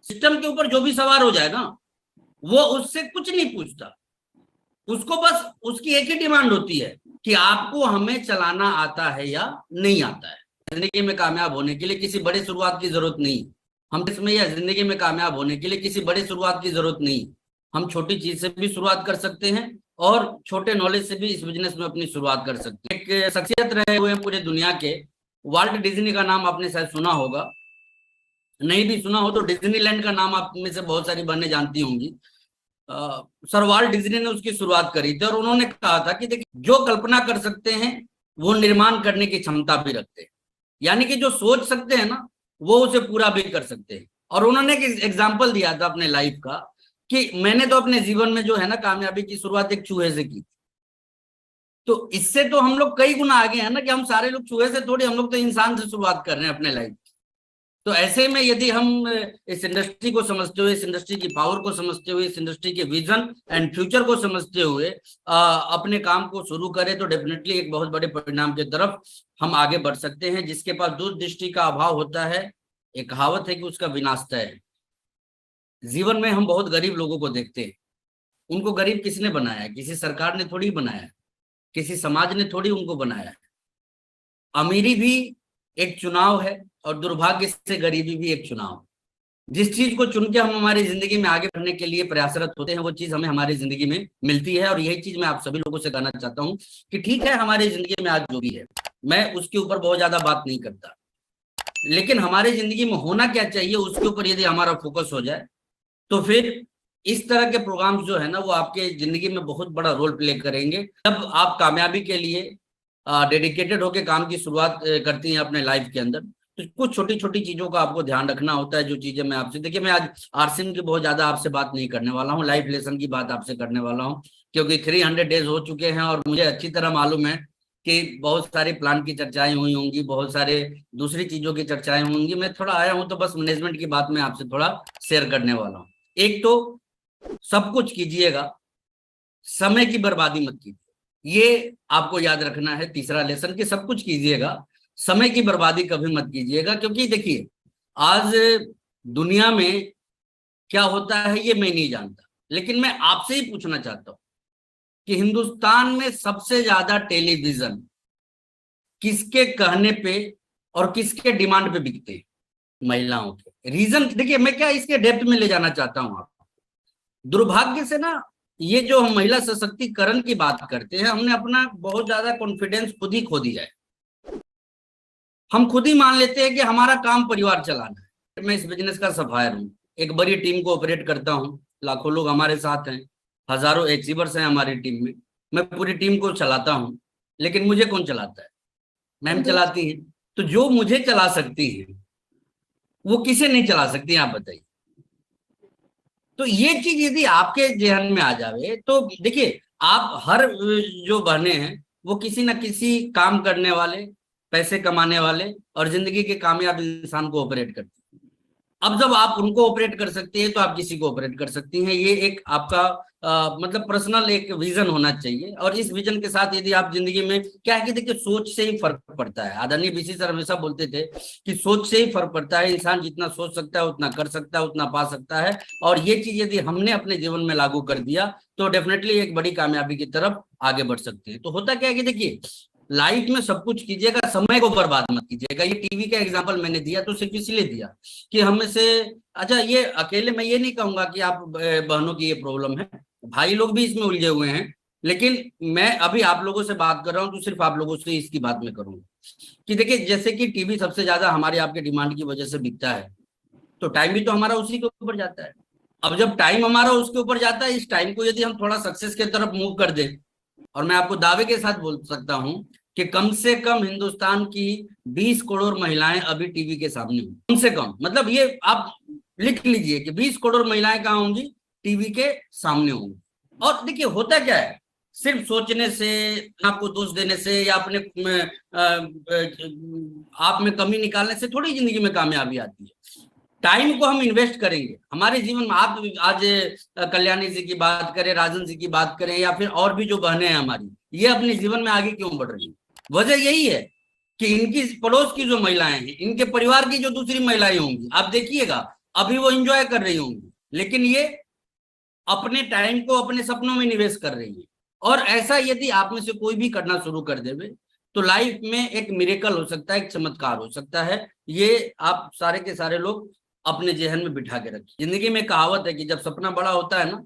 System के ऊपर जो भी सवार हो जाए ना, वो उससे कुछ नहीं पूछता। उसको बस उसकी एक ही डिमांड होती है कि आपको हमें चलाना आता है या नहीं आता है। जिंदगी में कामयाब होने के लिए किसी बड़े शुरुआत की जरूरत नहीं। हम इसमें या जिंदगी में कामयाब होने के लिए किसी बड़े शुरुआत की जरूरत नहीं। हम छोटी चीज से भी शुरुआत कर सकते हैं और छोटे नॉलेज से भी इस बिजनेस में अपनी शुरुआत कर सकते हैं। एक शख्सियत रहे हुए पूरे दुनिया के, वाल्ट डिज्नी का नाम आपने शायद सुना होगा, नहीं भी सुना हो तो डिज्नीलैंड का नाम आप में से बहुत सारी बहनें जानती होंगी। सर वाल्ट डिज्नी ने उसकी शुरुआत करी थी और उन्होंने कहा था कि देखिए, जो कल्पना कर सकते हैं वो निर्माण करने की क्षमता भी रखते हैं। यानी कि जो सोच सकते हैं ना, वो उसे पूरा भी कर सकते हैं। और उन्होंने एक एग्जाम्पल दिया था अपने लाइफ का कि मैंने तो अपने जीवन में जो है ना कामयाबी की शुरुआत एक चूहे से की। तो इससे तो हम लोग कई गुना आगे हैं ना, कि हम सारे लोग चूहे से थोड़ी, हम लोग तो इंसान से शुरुआत कर रहे हैं अपने लाइफ। तो ऐसे में यदि हम इस इंडस्ट्री को समझते हुए, इस इंडस्ट्री की पावर को समझते हुए, इस इंडस्ट्री के विजन एंड फ्यूचर को समझते हुए अपने काम को शुरू करें तो डेफिनेटली एक बहुत बड़े परिणाम की तरफ हम आगे बढ़ सकते हैं। जिसके पास दूरदृष्टि का अभाव होता है, एक कहावत है कि उसका विनाश तय है। जीवन में हम बहुत गरीब लोगों को देखते हैं। उनको गरीब किसने बनाया है? किसी सरकार ने थोड़ी बनाया है, किसी समाज ने थोड़ी उनको बनाया है। अमीरी भी एक चुनाव है और दुर्भाग्य से गरीबी भी एक चुनाव। जिस चीज को चुन के हम हमारी जिंदगी में आगे बढ़ने के लिए प्रयासरत होते हैं, वो चीज हमें हमारी जिंदगी में मिलती है। और यही चीज मैं आप सभी लोगों से कहना चाहता हूँ कि ठीक है, हमारी जिंदगी में आज जो भी है, मैं उसके ऊपर बहुत ज्यादा बात नहीं करता, लेकिन हमारी जिंदगी में होना क्या चाहिए उसके ऊपर यदि हमारा फोकस हो जाए तो फिर इस तरह के प्रोग्राम्स जो है ना, वो आपके जिंदगी में बहुत बड़ा रोल प्ले करेंगे। जब आप कामयाबी के लिए डेडिकेटेड होकर काम की शुरुआत करती हैं अपने लाइफ के अंदर, तो कुछ छोटी छोटी चीजों का आपको ध्यान रखना होता है। जो चीजें मैं आपसे, देखिए मैं आज आरसीएम की बहुत ज्यादा आपसे बात नहीं करने वाला हूँ, लाइफ लेसन की बात आपसे करने वाला हूँ, क्योंकि 300 डेज हो चुके हैं और मुझे अच्छी तरह मालूम है कि बहुत सारे प्लान की चर्चाएं हुई होंगी, बहुत सारे दूसरी चीजों की चर्चाएं होंगी। मैं थोड़ा आया हूं तो बस मैनेजमेंट की बात मैं आपसे थोड़ा शेयर करने वाला हूँ। एक तो सब कुछ कीजिएगा, समय की बर्बादी मत कीजिए। ये आपको याद रखना है, तीसरा लेसन, कि सब कुछ कीजिएगा, समय की बर्बादी कभी मत कीजिएगा। क्योंकि देखिए, आज दुनिया में क्या होता है ये मैं नहीं जानता, लेकिन मैं आपसे ही पूछना चाहता हूं कि हिंदुस्तान में सबसे ज्यादा टेलीविजन किसके कहने पे और किसके डिमांड पे बिकते हैं? महिलाओं के। रीजन देखिए, मैं क्या इसके डेप्थ में ले जाना चाहता हूं आपको। दुर्भाग्य से ना, ये जो हम महिला सशक्तिकरण की बात करते हैं, हमने अपना बहुत ज्यादा कॉन्फिडेंस खुद ही खो दिया है। हम खुद ही मान लेते हैं कि हमारा काम परिवार चलाना है। मैं इस बिजनेस का सफायर हूँ, एक बड़ी टीम को ऑपरेट करता हूँ, लाखों लोग हमारे साथ हैं, हजारों अचीवर्स हैं हमारी टीम में, मैं पूरी टीम को चलाता हूँ। लेकिन मुझे कौन चलाता है? मैम चलाती है। तो जो मुझे चला सकती है वो किसे नहीं चला सकती, आप बताइए। तो ये चीज यदि आपके जहन में आ जावे तो देखिए, आप हर जो बहने हैं वो किसी न किसी काम करने वाले, पैसे कमाने वाले और जिंदगी के कामयाब इंसान को ऑपरेट करती हैं। अब जब आप उनको ऑपरेट कर सकते हैं तो आप किसी को ऑपरेट कर सकती हैं। ये एक आपका मतलब पर्सनल एक विजन होना चाहिए। और इस विजन के साथ यदि आप जिंदगी में, क्या है कि देखिए, सोच से ही फर्क पड़ता है। आदरणीय बीसी सर हमेशा बोलते थे कि सोच से ही फर्क पड़ता है। इंसान जितना सोच सकता है उतना कर सकता है, उतना पा सकता है। और ये चीज यदि हमने अपने जीवन में लागू कर दिया तो डेफिनेटली एक बड़ी कामयाबी की तरफ आगे बढ़ सकते हैं। तो होता क्या है कि देखिए, लाइफ में सब कुछ कीजिएगा, समय को बर्बाद मत कीजिएगा। ये टीवी का एग्जांपल मैंने दिया तो सिर्फ इसलिए दिया कि हम में से, अच्छा ये अकेले मैं ये नहीं कहूंगा कि आप बहनों की ये प्रॉब्लम है, भाई लोग भी इसमें उलझे हुए हैं। लेकिन मैं अभी आप लोगों से बात कर रहा हूं तो सिर्फ आप लोगों से इसकी बात मैं करूंगा कि देखिए, जैसे कि टीवी सबसे ज्यादा हमारे आपके डिमांड की वजह से बिकता है, तो टाइम भी तो हमारा उसी के ऊपर जाता है। अब जब टाइम हमारा उसके ऊपर जाता है, इस टाइम को यदि हम थोड़ा सक्सेस की तरफ मूव कर दें, और मैं आपको दावे के साथ बोल सकता हूं कि कम से कम हिंदुस्तान की 20 करोड़ महिलाएं अभी टीवी के सामने होंगी। कम से कम, मतलब ये आप लिख लीजिए कि 20 करोड़ महिलाएं कहाँ होंगी? टीवी के सामने होंगी। और देखिए, होता क्या है, सिर्फ सोचने से, आपको दोष देने से या अपने आप में कमी निकालने से थोड़ी जिंदगी में कामयाबी आती है। टाइम को हम इन्वेस्ट करेंगे हमारे जीवन में। आप आज कल्याणी जी की बात करें, राजन जी की बात करें, या फिर और भी जो बहनें हैं हमारी, ये अपने जीवन में आगे क्यों बढ़ रही है? वजह यही है कि इनकी पड़ोस की जो महिलाएं हैं, इनके परिवार की जो दूसरी महिलाएं होंगी, आप देखिएगा अभी वो एंजॉय कर रही होंगी, लेकिन ये अपने टाइम को अपने सपनों में निवेश कर रही है। और ऐसा यदि आप में से कोई भी करना शुरू कर देवे तो लाइफ में एक मिरेकल हो सकता है, एक चमत्कार हो सकता है। ये आप सारे के सारे लोग अपने जहन में बिठा के रखिए। जिंदगी में कहावत है कि जब सपना बड़ा होता है ना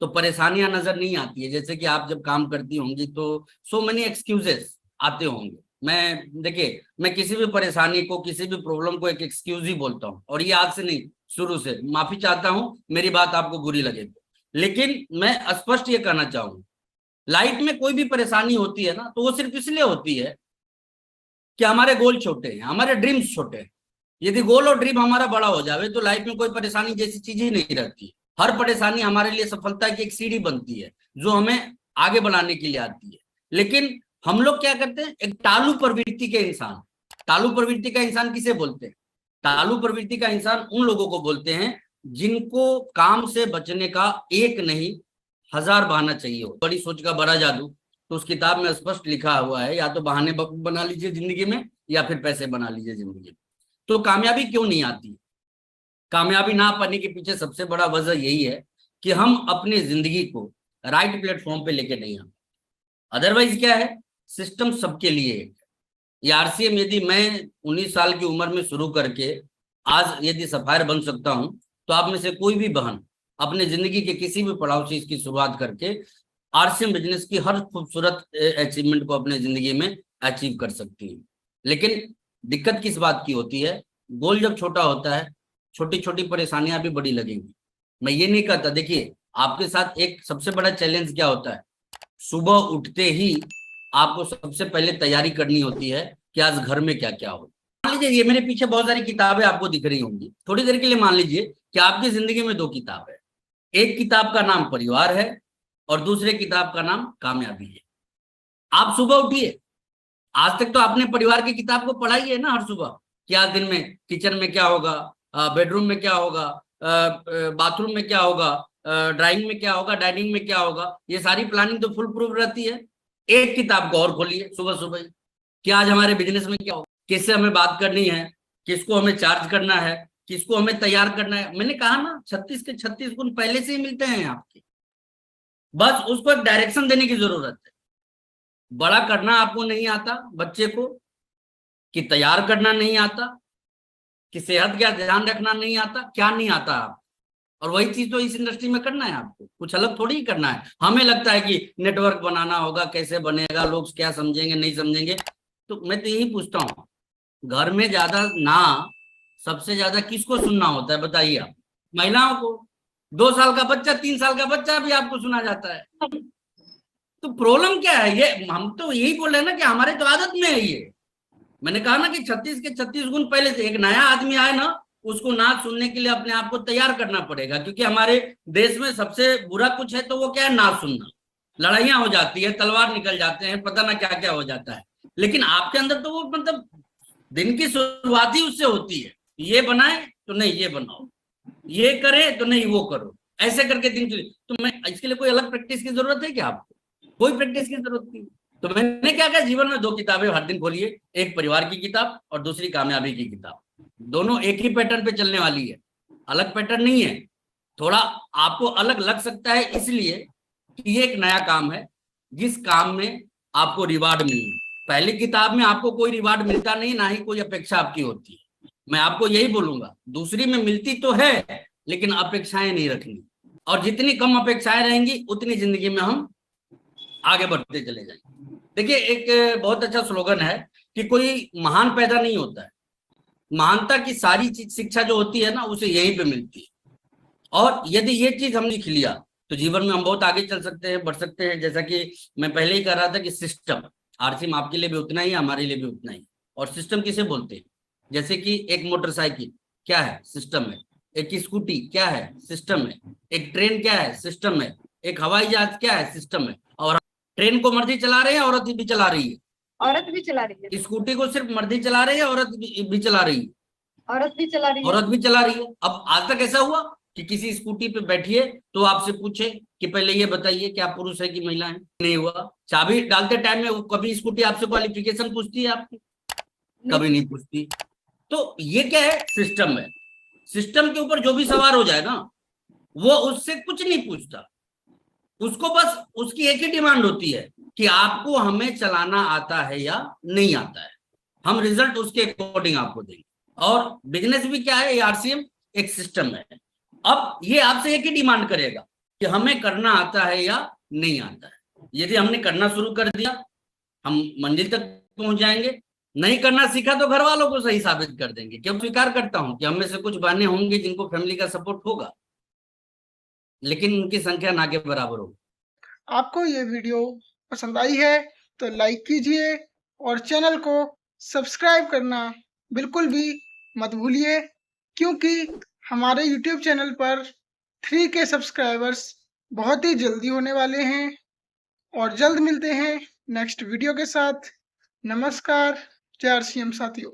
तो परेशानियां नजर नहीं आती है। जैसे कि आप जब काम करती होंगी तो सो मेनी एक्सक्यूजेस आते होंगे। मैं देखिए, मैं किसी भी परेशानी को, किसी भी प्रॉब्लम को एक एक्सक्यूज ही बोलता हूँ, और ये आज से नहीं, शुरू से। माफी चाहता हूँ मेरी बात आपको बुरी लगे तो, लेकिन मैं स्पष्ट ये कहना चाहूंगा, लाइफ में कोई भी परेशानी होती है ना तो वो सिर्फ इसलिए होती है कि हमारे गोल छोटे हैं, हमारे ड्रीम्स छोटे हैं। यदि गोल और ड्रीम हमारा बड़ा हो जाए तो लाइफ में कोई परेशानी जैसी चीज ही नहीं रहती। हर परेशानी हमारे लिए सफलता की एक सीढ़ी बनती है जो हमें आगे बढ़ाने के लिए आती है। लेकिन हम लोग क्या करते हैं, एक टालू प्रवृत्ति के इंसान। टालू प्रवृत्ति का इंसान किसे बोलते हैं? टालू प्रवृत्ति का इंसान उन लोगों को बोलते हैं जिनको काम से बचने का एक नहीं 1000 बहाना चाहिए हो। बड़ी सोच का बड़ा जादू, तो उस किताब में स्पष्ट लिखा हुआ है, या तो बहाने बना लीजिए जिंदगी में, या फिर पैसे बना लीजिए जिंदगी में। तो कामयाबी क्यों नहीं आती? कामयाबी ना पाने के पीछे सबसे बड़ा वजह यही है कि हम अपनी जिंदगी को राइट प्लेटफॉर्म पे लेके नहीं आते। अदरवाइज क्या है, सिस्टम सबके लिए है। ये आरसीएम यदि मैं 19 साल की उम्र में शुरू करके आज यदि सफायर बन सकता हूं, तो आप में से कोई भी बहन अपने जिंदगी के किसी भी पड़ाव से इसकी शुरुआत करके आरसीएम बिजनेस की हर खूबसूरत अचीवमेंट को अपने जिंदगी में अचीव कर सकती है। लेकिन दिक्कत किस बात की होती है, गोल जब छोटा होता है छोटी छोटी परेशानियां भी बड़ी लगेंगी। मैं ये नहीं कहता, देखिए आपके साथ एक सबसे बड़ा चैलेंज क्या होता है, सुबह उठते ही आपको सबसे पहले तैयारी करनी होती है कि आज घर में क्या क्या हो। मान लीजिए ये मेरे पीछे बहुत सारी किताबें आपको दिख रही होंगी, थोड़ी देर के लिए मान लीजिए कि आपकी जिंदगी में 2 किताब है। एक किताब का नाम परिवार है और दूसरे किताब का नाम कामयाबी है। आप सुबह उठिए, आज तक तो आपने परिवार की किताब को पढ़ा ही है ना हर सुबह, कि आज दिन में किचन में क्या होगा, बेडरूम में क्या होगा, बाथरूम में क्या होगा, ड्राइंग में क्या होगा, डाइनिंग में क्या होगा। ये सारी प्लानिंग तो फुल प्रूफ रहती है। एक किताब को और खोलिए सुबह सुबह ही, कि आज हमारे बिजनेस में क्या होगा, किससे हमें बात करनी है, किसको हमें चार्ज करना है, किसको हमें तैयार करना है। मैंने कहा ना 36 के 36 गुण पहले से ही मिलते हैं आपके, बस उसको एक डायरेक्शन देने की जरूरत है। बड़ा करना आपको नहीं आता बच्चे को, कि तैयार करना नहीं आता, कि सेहत का ध्यान रखना नहीं आता, क्या नहीं आता आप। और वही चीज तो इस इंडस्ट्री में करना है आपको, कुछ अलग थोड़ी ही करना है। हमें लगता है कि नेटवर्क बनाना होगा, कैसे बनेगा, लोग क्या समझेंगे नहीं समझेंगे। तो मैं तो यही पूछता हूँ, घर में ज्यादा ना सबसे ज्यादा किसको सुनना होता है बताइए आप? महिलाओं को। 2 साल का बच्चा, 3 साल का बच्चा भी आपको सुना जाता है। तो प्रॉब्लम क्या है? ये हम तो यही बोल रहे हैं ना कि हमारे तो आदत में है ये। मैंने कहा ना कि 36 के 36 गुण पहले से। एक नया आदमी आए ना, उसको नाच सुनने के लिए अपने आप को तैयार करना पड़ेगा, क्योंकि हमारे देश में सबसे बुरा कुछ है तो वो क्या है, नाच सुनना। लड़ाइयां हो जाती है, तलवार निकल जाते हैं, पता ना क्या क्या हो जाता है। लेकिन आपके अंदर तो वो मतलब दिन की शुरुआत ही उससे होती है, ये बनाए तो नहीं ये बनाओ, ये करे तो नहीं वो करो, ऐसे करके दिन। तो मैं इसके लिए कोई अलग प्रैक्टिस की जरूरत है क्या आपको? कोई प्रैक्टिस की जरूरत नहीं। तो मैंने क्या कहा, जीवन में 2 किताबें हर दिन खोलिए, एक परिवार की किताब और दूसरी कामयाबी की किताब। दोनों एक ही पैटर्न पे चलने वाली है, अलग पैटर्न नहीं है। थोड़ा आपको अलग लग सकता है इसलिए कि ये एक नया काम है जिस काम में आपको रिवार्ड मिलना। पहली किताब में आपको कोई रिवार्ड मिलता नहीं, ना ही कोई अपेक्षा आपकी होती है। मैं आपको यही बोलूंगा, दूसरी में मिलती तो है लेकिन अपेक्षाएं नहीं रखनी। और जितनी कम अपेक्षाएं रहेंगी उतनी जिंदगी में हम आगे बढ़ते चले जाएंगे। देखिए एक बहुत अच्छा स्लोगन है कि कोई महान पैदा नहीं होता है, महानता की सारी चीज शिक्षा जो होती है ना उसे यहीं पे मिलती है। और यदि ये चीज हम लिख लिया तो जीवन में हम बहुत आगे चल सकते हैं, बढ़ सकते हैं। जैसा कि मैं पहले ही कह रहा था कि सिस्टम, आरसीएम आपके लिए भी उतना ही, हमारे लिए भी उतना ही। और सिस्टम किसे बोलते हैं? जैसे कि एक मोटरसाइकिल क्या है, सिस्टम है। एक स्कूटी क्या है, सिस्टम है। एक ट्रेन क्या है, सिस्टम है। एक हवाई जहाज क्या है, सिस्टम है। और ट्रेन को मर्दी चला रहे हैं, औरत भी चला रही है। औरत भी चला रही है। स्कूटी को सिर्फ मर्दी चला रही है, औरत भी चला रही है। औरत भी चला रही है। औरत भी चला रही है। अब आज तक ऐसा हुआ कि किसी स्कूटी पे बैठिए तो आपसे पूछे कि पहले ये बताइए कि आप पुरुष है कि महिला है? नहीं हुआ। चाबी डालते टाइम में कभी स्कूटी आपसे क्वालिफिकेशन पूछती है आपकी? कभी नहीं पूछती। तो ये क्या है, सिस्टम है। सिस्टम के ऊपर जो भी सवार हो जाए ना, वो उससे कुछ नहीं पूछता। उसको बस उसकी एक ही डिमांड होती है कि आपको हमें चलाना आता है या नहीं आता है, हम रिजल्ट उसके अकॉर्डिंग आपको देंगे। और बिजनेस भी क्या है, आरसीएम एक सिस्टम है। अब ये आपसे एक ही डिमांड करेगा कि हमें करना आता है या नहीं आता है। यदि हमने करना शुरू कर दिया, हम मंजिल तक पहुंच जाएंगे। नहीं करना सीखा तो घर वालों को सही साबित कर देंगे। क्यों स्वीकार करता हूं कि हम में से कुछ बहनें होंगी जिनको फैमिली का सपोर्ट होगा, लेकिन उनकी संख्या ना के बराबर होगी। आपको ये वीडियो पसंद आई है तो लाइक कीजिए और चैनल को सब्सक्राइब करना बिल्कुल भी मत भूलिए, क्योंकि हमारे YouTube चैनल पर 3K सब्सक्राइबर्स बहुत ही जल्दी होने वाले हैं। और जल्द मिलते हैं नेक्स्ट वीडियो के साथ। नमस्कार, जय आरसीएम साथियों।